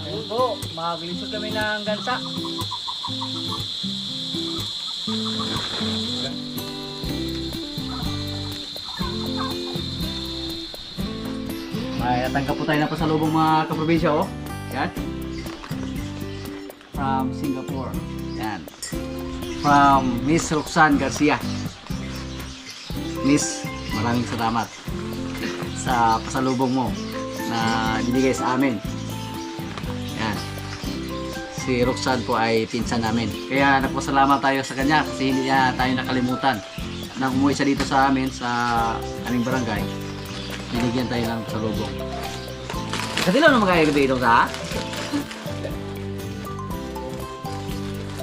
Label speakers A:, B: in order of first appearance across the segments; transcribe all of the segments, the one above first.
A: Ayun po, magliso kami ng gansa. May natanggap po tayo na pasalubong mga kaprobinsya, oh. Yan. From Singapore. Yan. From Miss Roxanne Garcia. Miss, maraming salamat sa pasalubong mo na binigay sa amin. Yan. Si Roxanne po ay pinsan namin. Kaya nagpasalamat tayo sa kanya kasi hindi niya tayo nakalimutan. Nang umuwi siya dito sa amin sa aming barangay, binigyan tayo ng pasalubong. Katilaw na magkakagabi itong sa?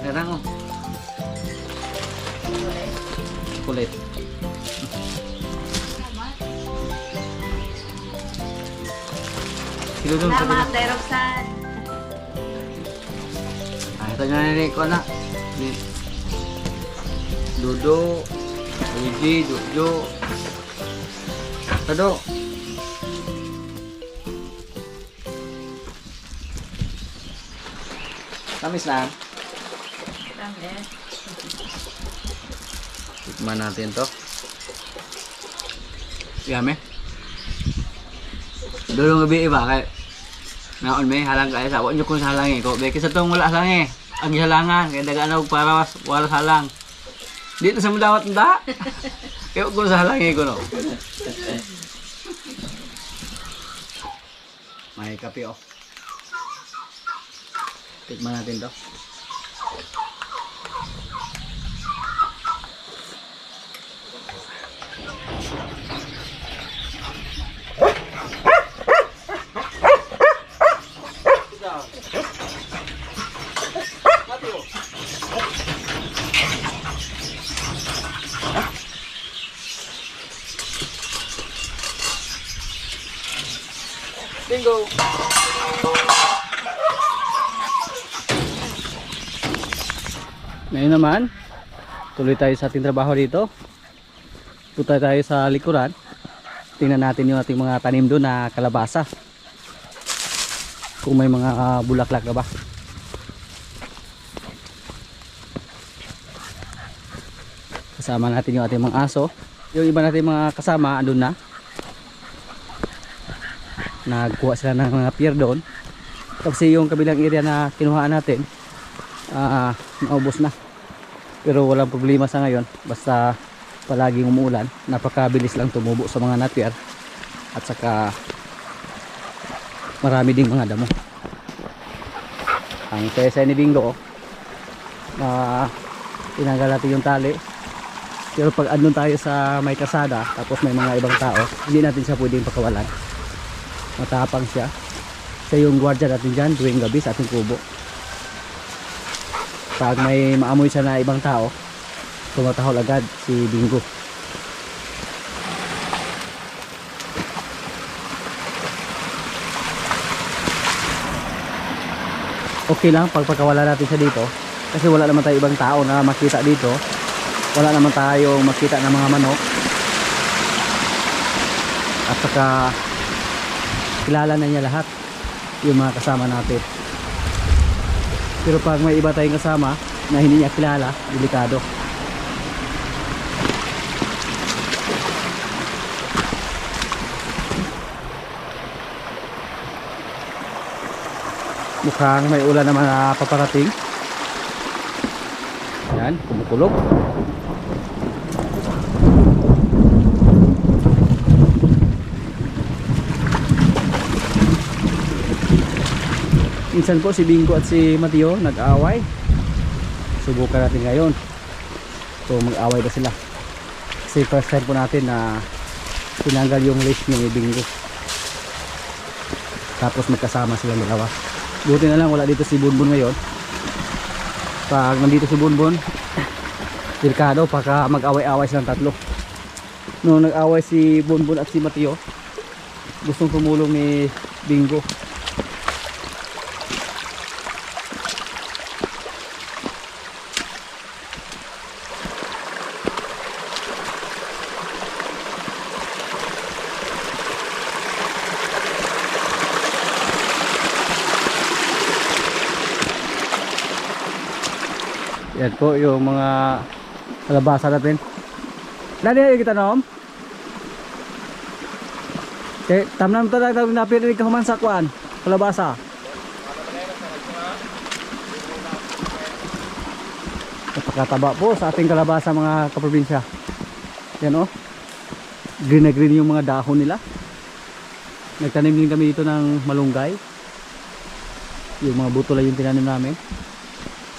A: Meron ko. Kulit. Siludong sa
B: Salamat, Tay Roxanne.
A: ito nyo na ko na. Dudo. Luigi, Jojo. Tado. Tamis na.
B: Salamat.
A: Tikman natin to. Yummy. Dulong gabi iba kay naon may halang kaya sa nyo kung halangi ko. Beke sa tong wala halangi. Ang halangan kay daga para wala halang. Dito sa mudawat nda. Kaya kung sa halangi ko no. May kape oh. Tikman natin to. Bingo! Ngayon naman, tuloy tayo sa ating trabaho dito. Punta tayo sa likuran. Tingnan natin yung ating mga tanim doon na kalabasa. Kung may mga bulaklak na ba. Kasama natin yung ating mga aso. Yung iba natin mga kasama andun na. Nagkuha sila ng mga pier doon. Kasi yung kabilang area na kinuhaan natin naubos na. Pero walang problema sa ngayon. Basta palaging umuulan. Napakabilis lang tumubo sa mga napier. At saka marami ding mga damo. Ang saya ni Bingo tinanggal natin yung tali. Pero pag andun tayo sa may kasada tapos may mga ibang tao, hindi natin siya pwedeng pakawalan. Matapang siya. Siya yung gwardiya natin dyan tuwing gabi sa ating kubo. Pag may maamoy siya na ibang tao, tumatahol agad si Bingo. Okay lang pag pagkawala natin siya dito kasi wala naman tayo ibang tao na makita dito. Wala naman tayo makita ng mga manok. At saka kilala na niya lahat yung mga kasama natin. Pero pag may iba tayong kasama na hindi niya kilala, delikado. Mukhang may ulan naman na paparating. Yan, kumukulog. Minsan po si Bingo at si Mateo nag-away. Subukan natin ngayon kung mag-away ba sila. Kasi first time po natin na tinanggal yung leash ni Bingo. Tapos magkasama silang dalawa. Buti na lang wala dito si Bunbun ngayon. Pag nandito si Bunbun, delikado pagka mag-away-away silang tatlo. Noong nag-away si Bunbun at si Mateo, gustong tumulong ni Bingo. Yan po yung mga kalabasa natin. Dali yung kita nom? Okay, tamnam talaga napili ka human sa kuan. Kalabasa. Napakataba po sa ating kalabasa mga kaprobinsya. Yan o. Green na green yung mga dahon nila. Nagtanim din kami dito ng malunggay. Yung mga buto lang yung tinanim namin.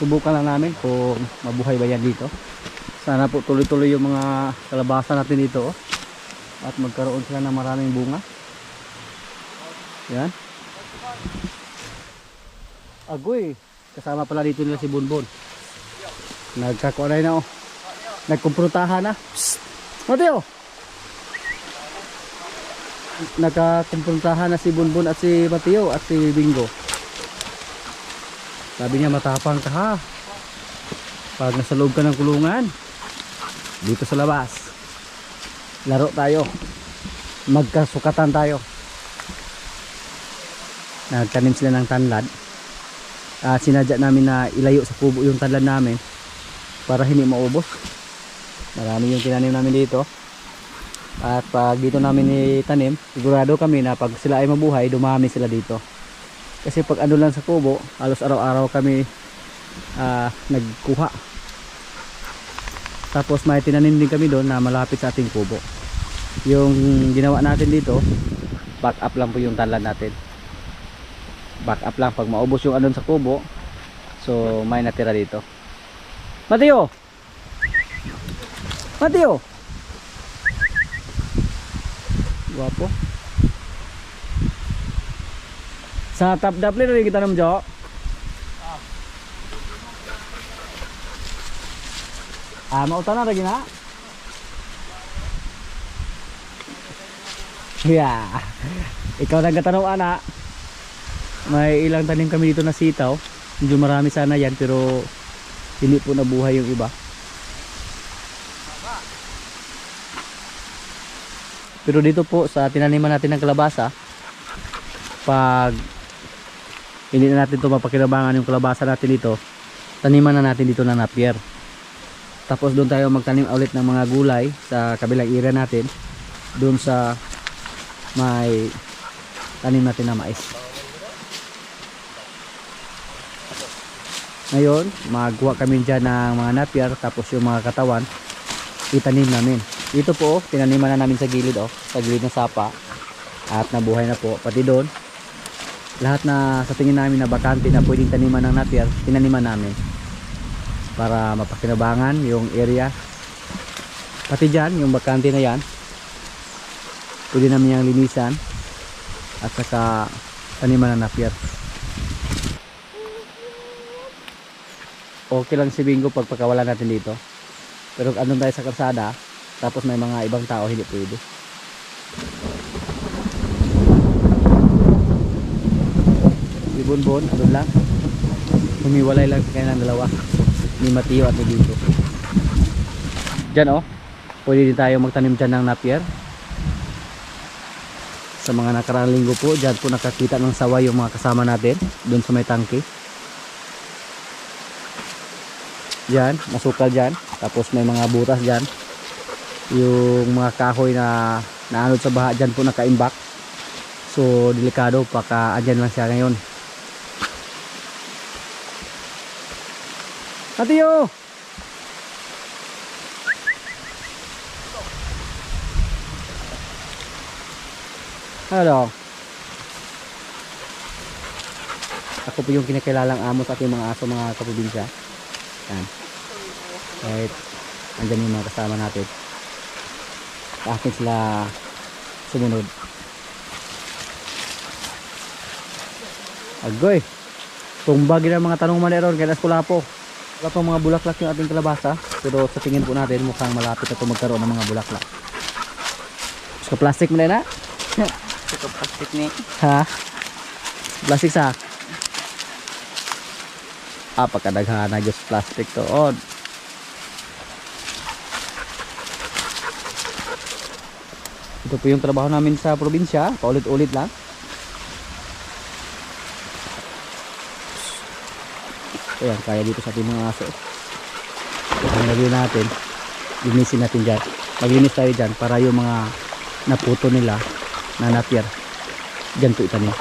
A: Subukan lang namin kung mabuhay ba yan dito. Sana po tuloy-tuloy yung mga kalabasa natin dito. At magkaroon sila ng maraming bunga. Yan. Agoy. Kasama pala dito nila si Bunbun. Nagkakuanay na oh. Nagkumprutahan na. Psst! Mateo! Nagkakumprutahan na si Bunbun at si Mateo at si Bingo. Sabi niya matapang ka ha. Pag nasa loob ka ng kulungan, dito sa labas, laro tayo. Magkasukatan tayo. Nagtanim sila ng tanlad. Sinadya namin na ilayo sa kubo yung tanlad namin para hindi maubos. Marami yung tinanim namin dito. At pag dito namin itanim, sigurado kami na pag sila ay mabuhay, dumami sila dito. Kasi pag ano lang sa kubo, halos araw-araw kami nagkuha. Tapos may tinanim din kami doon na malapit sa ating kubo. Yung ginawa natin dito, back up lang po yung tanlad natin. Back up lang pag maubos yung andun sa kubo. So may natira dito. Mateo! Mateo! Guwapo. Sa top dapli rin kita nam Jo. Mautan na lagi na. Yeah. Ikaw nagtatanong ana. May ilang tanim kami dito na sitaw. Medyo marami sana yan pero hindi po nabuhay yung iba. Pero dito po sa tinaniman natin ng kalabasa, pag hindi na natin ito mapakinabangan yung kalabasa natin dito, taniman na natin dito ng napier. Tapos doon tayo magtanim ulit ng mga gulay sa kabilang area natin, doon sa may tanim natin na mais. Ngayon magkuha kami dyan ng mga napier, tapos yung mga katawan itanim namin. Dito po tinaniman na namin sa gilid, sa gilid ng sapa, at nabuhay na po. Pati doon lahat na sa tingin namin na bakante na pwedeng taniman ng napier, tinaniman namin para mapakinabangan yung area. Pati dyan yung bakante na yan, pwede namin yung linisan at saka taniman ng napier. Okay lang si Bingo pag pagkawala natin dito, pero andun tayo sa kalsada tapos may mga ibang tao, hindi pwede. Si Bunbun andun lang, humiwalay lang sa kanilang dalawa, ni Mateo at ni Bingo. Dyan pwede din tayo magtanim dyan ng napier. Sa mga nakaraang linggo po, dyan po nakakita ng sawa yung mga kasama natin dun sa may tangke. Dyan, masukal dyan. Tapos may mga butas dyan. Yung mga kahoy na naanod sa baha dyan po nakaimbak. So delikado pagka andyan lang siya ngayon. Atiyo! Hello. Ako po yung kinakailalang amo sa aking mga aso, mga kaprobinsya. Yan. Right. Andyan yung mga kasama natin. Sa akin sila sumunod. Agoy. Tumbag yun ang mga tanong maneron kaya Lapu-Lapu. Wala pang mga bulaklak yung ating kalabasa, pero sa tingin po natin mukhang malapit na ito magkaroon ng mga bulaklak. Gusto plastic mo na?
B: Ito plastic ni.
A: Ha? Plastic sa? Pagkadaghan na just plastic to on. Ito po yung trabaho namin sa probinsya, paulit-ulit lang. Ayan, kaya dito sa ating mga aso. lagyan natin, linisin natin dyan. Maglinis tayo dyan para yung mga naputo nila na napier dyan po itanim.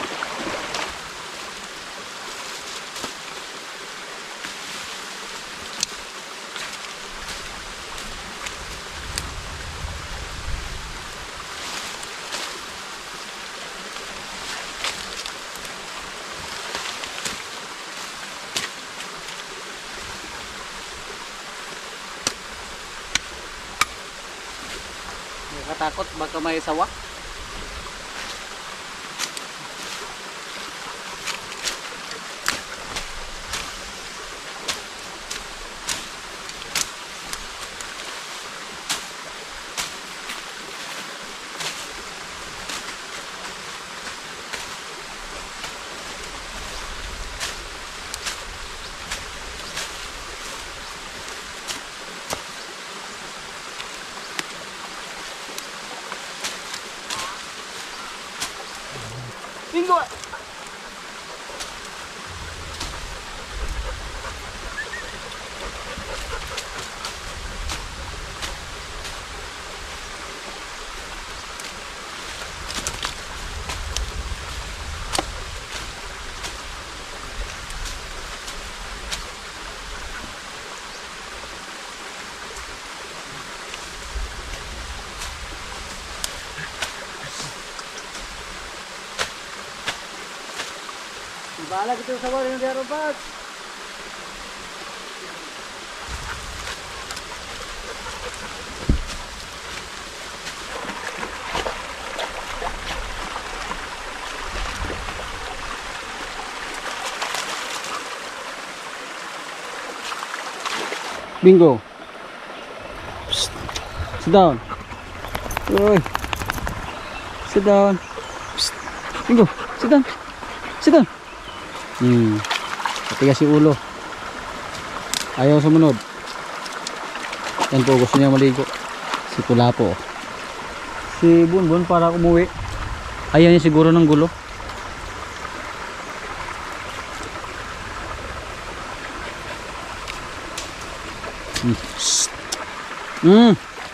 A: Nakatakot baka may sawa. Bingo! Bahala gitu sa wala ng diarobat. Bingo. Psst. Sit down. Uy. Sit down. Psst. Bingo. Sit down. Sit down. Patigas si ulo. Ayaw sumunod. Yan po, gusto niya maligo. Si Pula po. Si Bunbun para umuwi. Ayaw niya siguro ng gulo.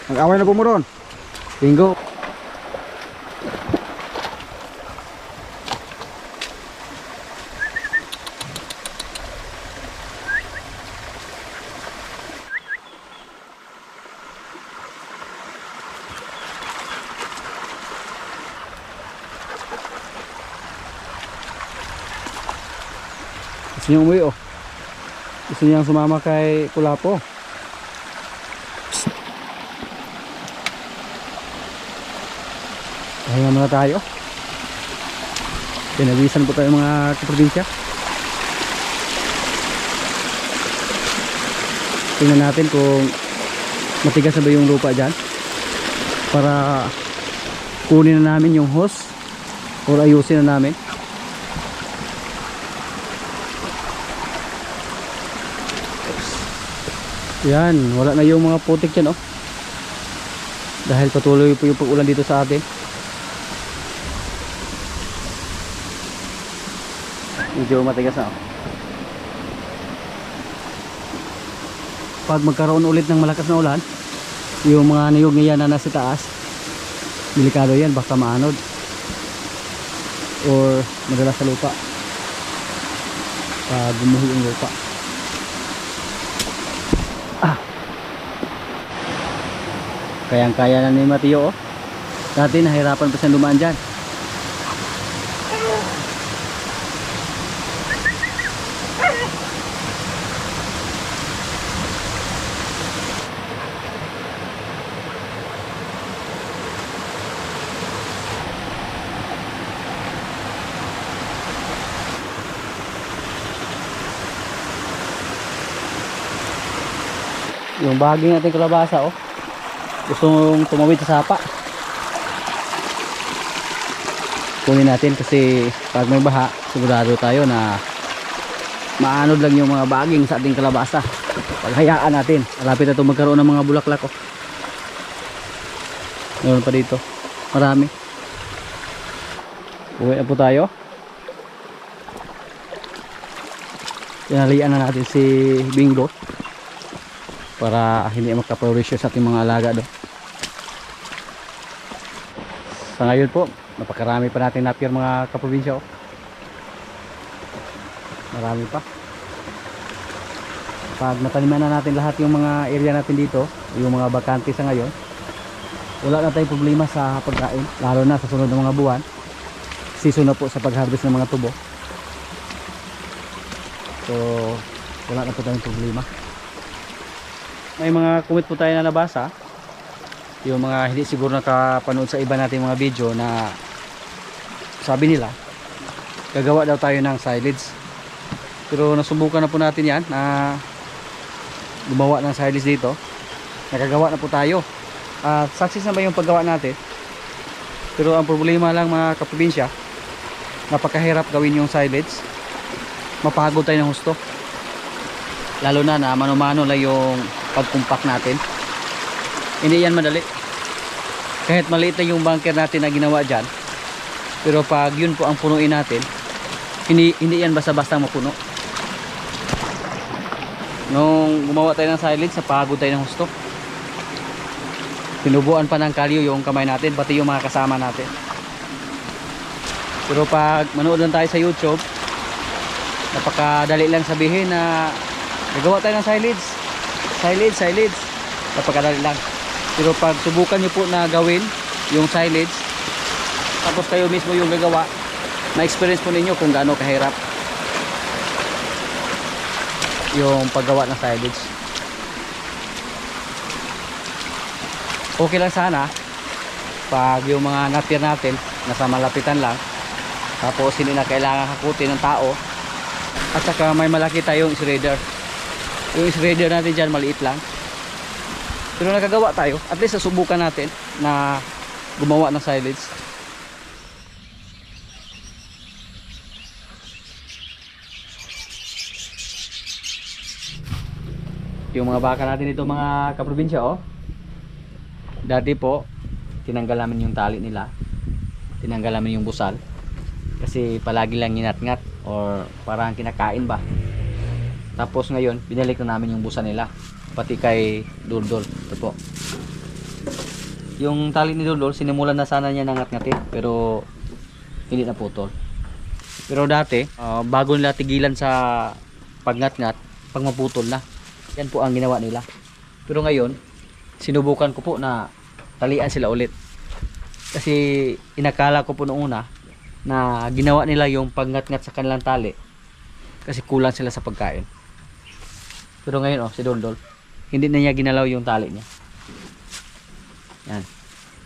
A: Mag-away na po mo ron. Bingo. Gusto niyang umuwi, oh. Gusto niyang sumama kay Kulapo. Pahinga muna tayo. Pinawisan po tayo mga kaprobinsya. Tingnan natin kung matigas na ba yung lupa dyan para kunin na namin yung hose o ayusin na namin. Yan, wala na yung mga putik dyan, oh. Dahil patuloy po yung pag-ulan dito sa atin. Medyo matigas na, oh. Pag magkaroon ulit ng malakas na ulan, yung mga niyog niya na nasa taas, delikado yan, baka maanod or madala sa lupa pag gumuhi yung lupa. Kayang-kaya na ni Mateo, oh. Dati nahirapan pa siya dumaan dyan. Yung baging natin kalabasa, oh. Gustong tumawid sa sapa. Kunin natin kasi pag may baha, sigurado tayo na maanod lang yung mga baging sa ating kalabasa. Paghayaan natin, malapit na ito magkaroon ng mga bulaklak, oh. Meron pa dito, marami. Uwi na po tayo. Tinalian na natin si Bingo para hindi magka-provision sa ating mga alaga do. Sa ngayon po, napakarami pa natin napier mga kaprobinsya. Marami pa. Pag nataniman na natin lahat yung mga area natin dito, yung mga bakante sa ngayon, wala na tayong problema sa pagkain, lalo na sa sunod ng mga buwan. Season na po sa pag-harvest ng mga tubo. So wala na po tayong problema. May mga comment po tayo na nabasa, yung mga hindi siguro nakapanood sa iba nating mga video, na sabi nila gagawa daw tayo ng silage. Pero nasubukan na po natin yan, na gumawa ng silage dito. Nakagawa na po tayo at success na ba yung paggawa natin. Pero ang problema lang mga kaprobinsya, napakahirap gawin yung silage. Mapagod tayo ng husto, lalo na na mano-mano lang yung pagkumpak natin. Hindi yan madali. Kahit maliit na yung bunker natin na ginawa dyan, pero pag yun po ang punuin natin, hindi yan basta-basta mapuno. Nung gumawa tayo ng silage, napagod tayo ng husto. Tinubuan pa ng kalyo yung kamay natin, pati yung mga kasama natin. Pero pag manood lang tayo sa YouTube, napakadali lang sabihin na nagawa tayo ng silage. Napakadali lang. Pero pag subukan nyo po na gawin yung silage, tapos kayo mismo yung gagawa, na-experience po ninyo kung gaano kahirap yung paggawa ng silage. Okay lang sana pag yung mga napier natin nasa malapitan lang, tapos hindi na kailangan hakutin ng tao, at saka may malaki tayong shredder. Yung shredder natin dyan maliit lang, pero nakagawa tayo. At least nasubukan natin na gumawa ng silage. Yung mga baka natin dito mga kaprobinsya, oh. Dati po tinanggal namin yung tali nila, tinanggal namin yung busal, kasi palagi lang nginat-ngat or parang kinakain ba. Tapos ngayon binalik na namin yung busal nila, pati kay Doldol. Ito po yung tali ni Doldol, sinimulan na sana niya nangat-ngatin pero hindi na putol. Pero dati bago nila tigilan sa pagngat-ngat, pag maputol na, yan po ang ginawa nila. Pero ngayon sinubukan ko po na talian sila ulit, kasi inakala ko po noong una na ginawa nila yung pagngat-ngat sa kanilang tali kasi kulang sila sa pagkain. Pero ngayon, si Doldol, hindi na niya ginalaw yung tali niya.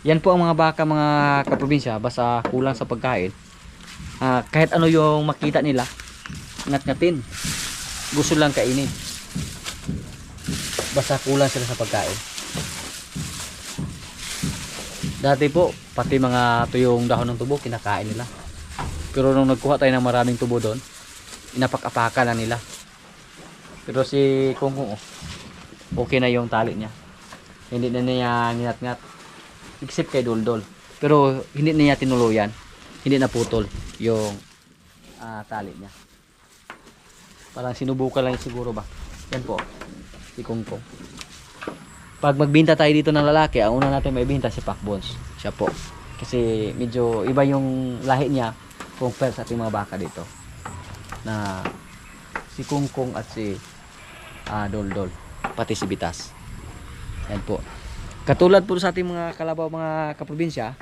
A: Yan po ang mga baka mga kaprobinsya, basta kulang sa pagkain, kahit ano yung makita nila, ngat-ngatin, gusto lang kainin, basta kulang sila sa pagkain. Dati po pati mga tuyong dahon ng tubo kinakain nila, pero nung nagkuha tayo ng maraming tubo doon, inapak-apakan na nila. Pero si Kungkung, okay na yung tali niya, hindi na niya nginat-ngat, except kay Doldol. Pero hindi na niya tinuluyan, hindi na putol yung tali niya. Parang sinubukan lang siguro ba. Yan po si Kungkung. Pag magbinta tayo dito ng lalaki, ang una natin maibinta si Pakbons. Siya po, kasi medyo iba yung lahi niya compare sa ating mga baka dito, na si Kungkung at si Doldol, pati si Bitas. Yan po. Katulad po sa ating mga kalabaw mga kaprobinsya,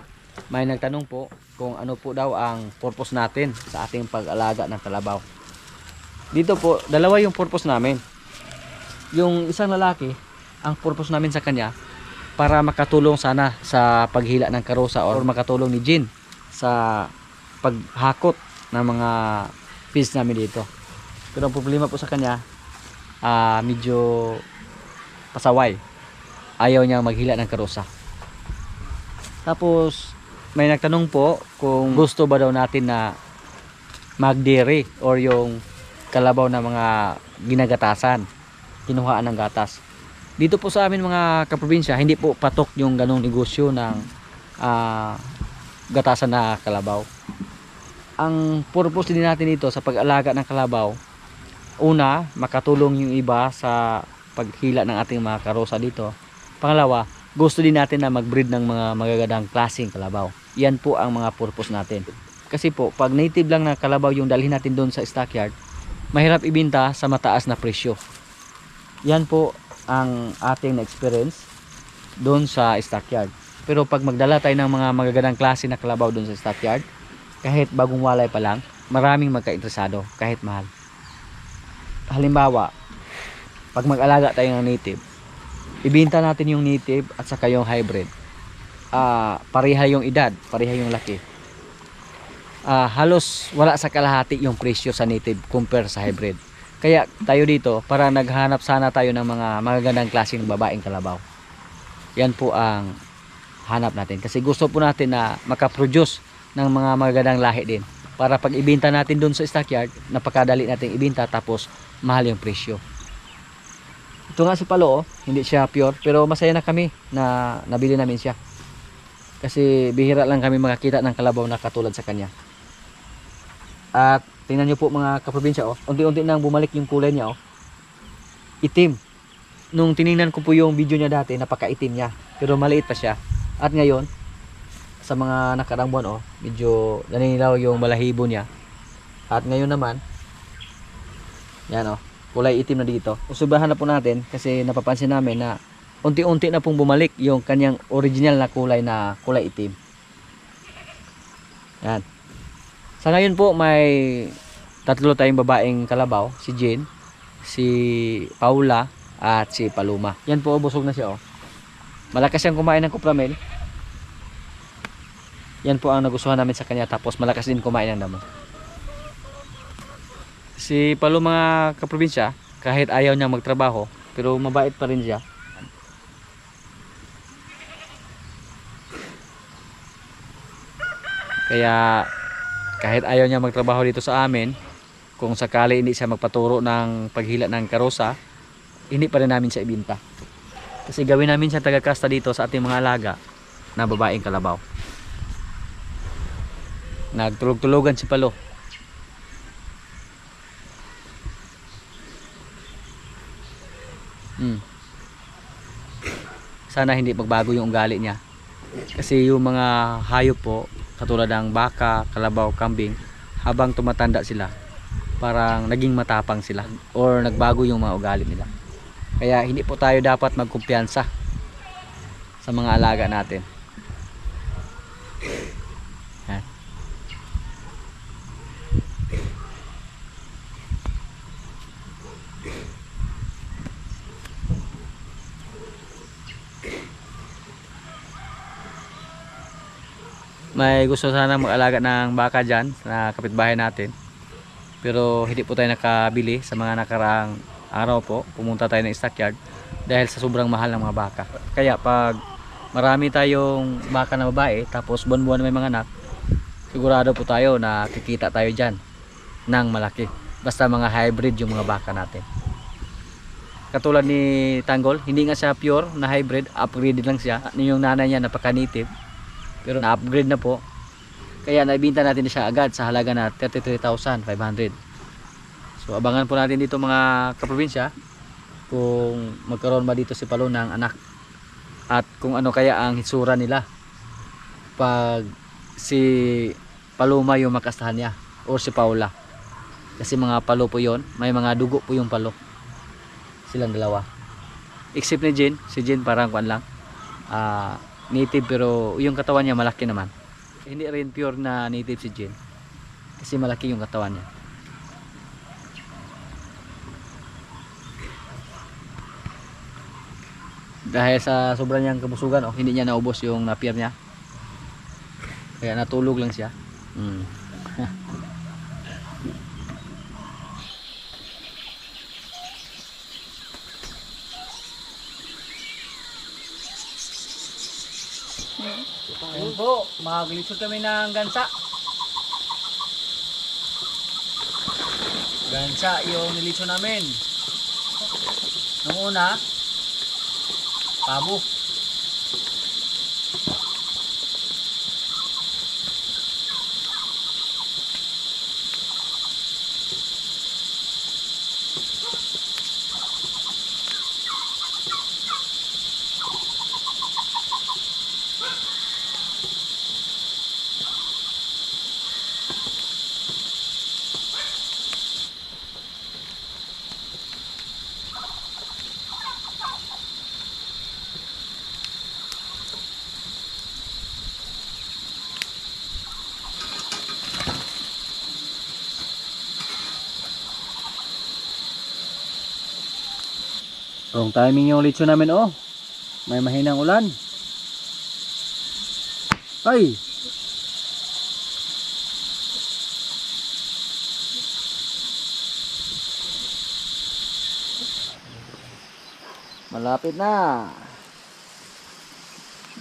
A: may nagtanong po kung ano po daw ang purpose natin sa ating pag-alaga ng kalabaw. Dito po, dalawa yung purpose namin. Yung isang lalaki, ang purpose namin sa kanya, para makatulong sana sa paghila ng karosa, or makatulong ni Jin sa paghakot ng mga feeds namin dito. Pero ang problema po sa kanya, medyo pasaway, ayaw niya maghila ng karosa. Tapos may nagtanong po kung gusto ba daw natin na mag-dairy, or yung kalabaw na mga ginagatasan, kinuhaan ng gatas. Dito po sa amin mga kaprobinsya, hindi po patok yung ganong negosyo ng gatasan na kalabaw. Ang purpose din natin dito sa pag-alaga ng kalabaw, una, makatulong yung iba sa paghila ng ating mga karosa dito. Pangalawa, gusto din natin na mag-breed ng mga magagandang klaseng kalabaw. Yan po ang mga purpose natin. Kasi po, pag native lang na kalabaw yung dalhin natin doon sa stockyard, mahirap ibenta sa mataas na presyo. Yan po ang ating na-experience doon sa stockyard. Pero pag magdala tayo ng mga magagandang klase na kalabaw doon sa stockyard, kahit bagong walay pa lang, maraming magka-interesado kahit mahal. Halimbawa, pag mag-alaga tayo ng native, ibenta natin yung native at saka yung hybrid. Pareha yung edad, pareha yung laki. Halos wala sa kalahati yung presyo sa native compare sa hybrid. Kaya tayo dito, para naghanap sana tayo ng mga magagandang klase ng babaeng kalabaw. Yan po ang hanap natin. Kasi gusto po natin na makaproduce ng mga magagandang lahi din. Para pag ibenta natin doon sa stockyard, napakadali natin ibenta tapos mahal yung presyo. Ito nga si Palo, hindi siya pure, pero masaya na kami na nabili namin siya. Kasi bihira lang kami makakita ng kalabaw na katulad sa kanya. At tingnan nyo po mga kaprobinsya, unti-unti nang bumalik yung kulay niya. Itim. Nung tiningnan ko po yung video niya dati, napakaitim niya. Pero maliit pa siya. At ngayon, sa mga nakarang buwan, medyo naninilaw yung balahibo niya. At ngayon naman, yan kulay itim na dito. Usubahan na po natin kasi napapansin namin na unti-unti na pong bumalik yung kanyang original na kulay itim. Yan. Sa ngayon po may tatlo tayong babaeng kalabaw, si Jane, si Paula at si Paloma. Yan po, busog na siya. Malakas siyang kumain ng kupramel. Yan po ang nagustuhan namin sa kanya, tapos malakas din kumain ng damo. Si Palo mga kaprobinsya, kahit ayaw niya magtrabaho, pero mabait pa rin siya. Kaya kahit ayaw niya magtrabaho dito sa amin, kung sakali hindi siya magpaturo ng paghila ng karosa, hindi pa rin namin siya ibinta. Kasi gawin namin siya taga-kasta dito sa ating mga alaga na babaeng kalabaw. Nagtulog-tulogan si Palo. Sana hindi magbago yung ugali niya. Kasi yung mga hayop po, katulad ng baka, kalabaw, kambing, habang tumatanda sila, parang naging matapang sila or nagbago yung mga ugali nila. Kaya hindi po tayo dapat magkumpiyansa sa mga alaga natin. Yan. May gusto sana mag-alaga ng baka dyan sa kapitbahay natin, pero hindi po tayo nakabili sa mga nakaraang araw po. Pumunta tayo ng stockyard dahil sa sobrang mahal ng mga baka. Kaya pag marami tayong baka na babae, tapos buwan-buwan may mga anak, sigurado po tayo na kikita tayo dyan ng malaki. Basta mga hybrid yung mga baka natin. Katulad ni Tanggol, hindi nga siya pure na hybrid, upgraded lang siya. Yung nanay niya napaka-native, pero na-upgrade na po. Kaya naibinta natin siya agad sa halaga na 33,500. So abangan po natin dito mga kaprobinsya kung magkaroon ba dito si Palo ng anak, at kung ano kaya ang hitsura nila pag si Paloma yung makastahan niya o si Paula. Kasi mga Palo po yon, may mga dugo po yung Palo, silang dalawa. Except ni Jane, si Jane parang kuan lang, native, pero yung katawan niya malaki naman. Hindi rin pure na native si Jane kasi malaki yung katawan niya. Dahil sa sobrang niyang kabusugan, hindi niya naubos yung napier niya, kaya natulog lang siya. Ayun po, maglilisod kami ng gansa. Gansa yung niliso namin. Nung una, pabo. Wrong timing yung litso namin oh. May mahinang ulan. Ay! Malapit na.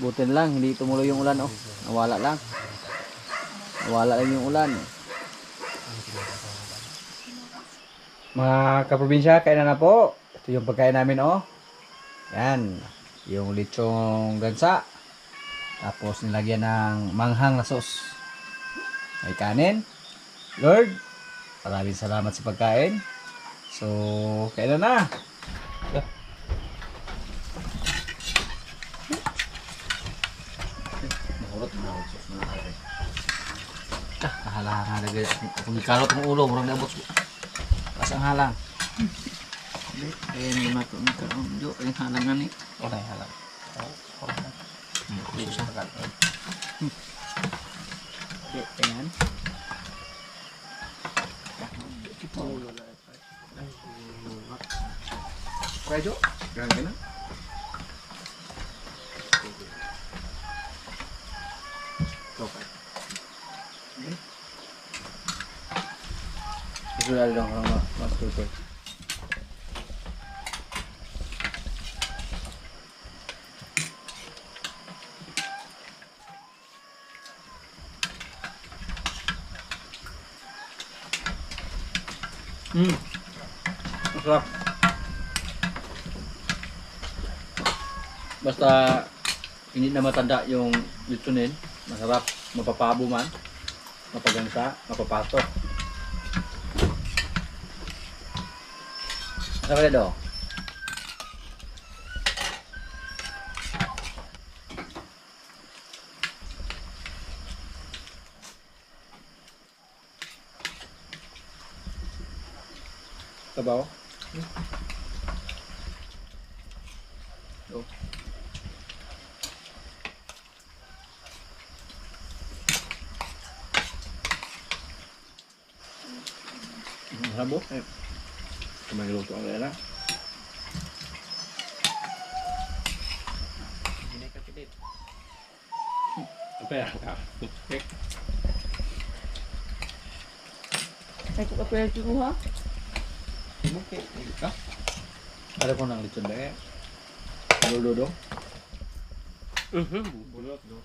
A: Butin lang, hindi tumuloy yung ulan oh. Nawala lang. Nawala lang yung ulan. Mga kaprobinsya, kainan na po. Ito yung pagkain namin oh. Yan. Yung lechong gansa. Tapos nilagyan ng manghang na sauce. May kanin. Lord, maraming salamat sa pagkain. So, kainan na. Mahurot na ako sauce na natin. Kahalang lagay. Kung ikalot ng ulo, murang nabot. Pasang halang. Ayan yung mato ng kaon. Jo, yung halangan eh.
B: Wala yung halang.
A: Susah. Ayan. Kaya Jo, ganyan ka na. Okay. Isulat lang ang mas tutoy. Masarap. Basta hindi na matanda yung litsunin, masarap, mapapabo man, mapagangsa, mapapato. Masarap rin daw. Sabaw. Oh. Sabaw. Kumain luto ang lela. Hindi ka pilit. Apa ya?
B: Ay, kung kapag ha?
A: Okay. Ada pun ang lechon deh. Dodong. Bulot do.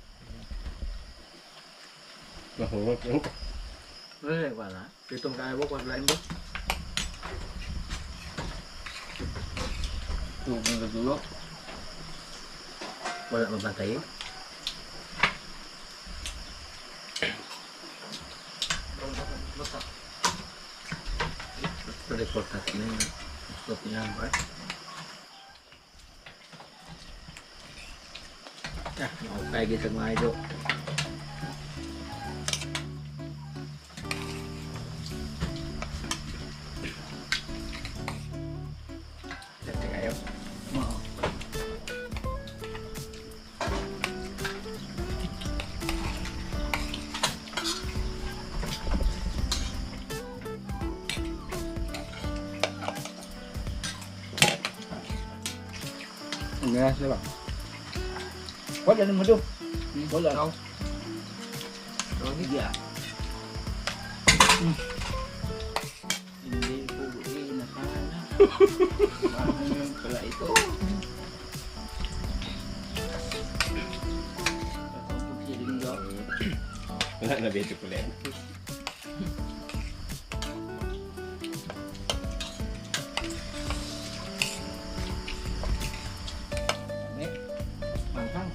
A: Bahulot do. Boleh mana? Hitung kaya bok buat lain bok. Tuh dulu. Boleh membantai. Report natin yung stop niya ba? Okay, kita mga idol. Teka kayo. Enggak sih bang. Kau jangan madu. Boleh kau. Kalau ini dia. Hindi ko inakala. Ano yung pala ito?
C: Wala na beto pala yan.
A: Manghang.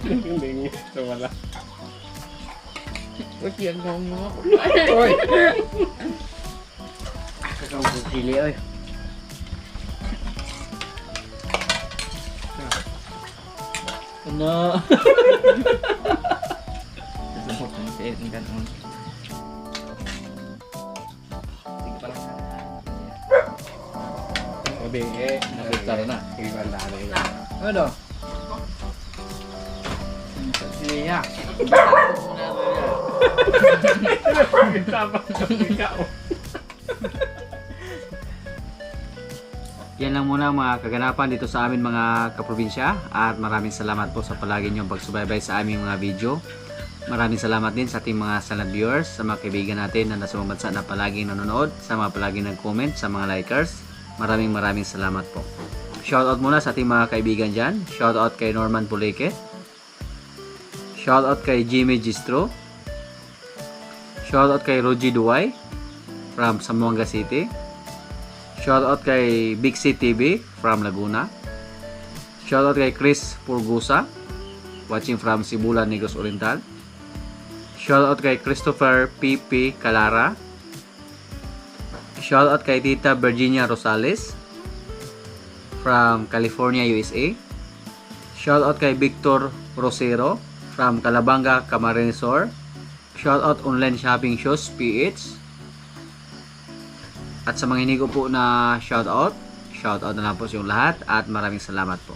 C: Hindi so wala.
B: Ba't yan mo mga
A: Oy! Kakang sili, oy. Ano?
B: Susubok mo sa itin ka naman. Sige pa lang.
C: Sabi eh.
A: Nagtara na.
C: Ibang dali.
A: Ano?
B: Siya.
C: Tapos ikaw.
A: Yan lang muna ang mga kaganapan dito sa amin mga kaprobinsya at maraming salamat po sa palagi niyong pagsubaybay sa aming mga video. Maraming salamat din sa ating mga silent viewers, sa mga kaibigan natin na nasa bansa na palaging nanonood, sa mga palaging nag-comment, sa mga likers. Maraming salamat po. Shoutout muna sa ating mga kaibigan dyan. Shoutout kay Norman Puleke. Shoutout kay Jimmy Gistro. Shoutout kay Rogie Duway from Zamboanga City. Shoutout kay Big C TV from Laguna. Shoutout kay Chris Purgusa watching from Sibulan, Negros Oriental. Shoutout kay Christopher PP Calara. Shoutout kay Tita Virginia Rosales from California, USA. Shoutout kay Victor Rosero from Calabanga, Camarines Sur. Shoutout Online Shopping Shows PH. At sa mga hindi ko po na shoutout na lang po sa yung lahat at maraming salamat po.